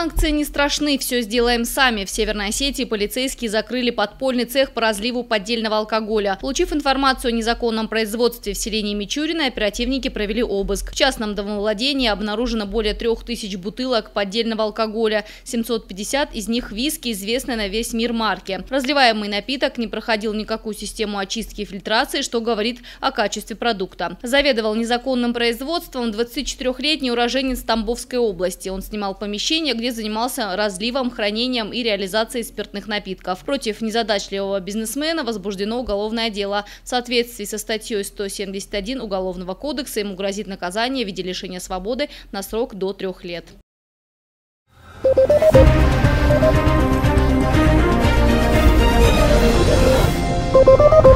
Санкции не страшны, все сделаем сами. В Северной Осетии полицейские закрыли подпольный цех по разливу поддельного алкоголя. Получив информацию о незаконном производстве в селении Мичурино, оперативники провели обыск. В частном домовладении обнаружено более 3000 бутылок поддельного алкоголя, 750 из них виски, известной на весь мир марки. Разливаемый напиток не проходил никакую систему очистки и фильтрации, что говорит о качестве продукта. Заведовал незаконным производством 24-летний уроженец Тамбовской области. Он снимал помещение, где занимался разливом, хранением и реализацией спиртных напитков. Против незадачливого бизнесмена возбуждено уголовное дело. В соответствии со статьей 171 Уголовного кодекса ему грозит наказание в виде лишения свободы на срок до 3 лет. Thank you.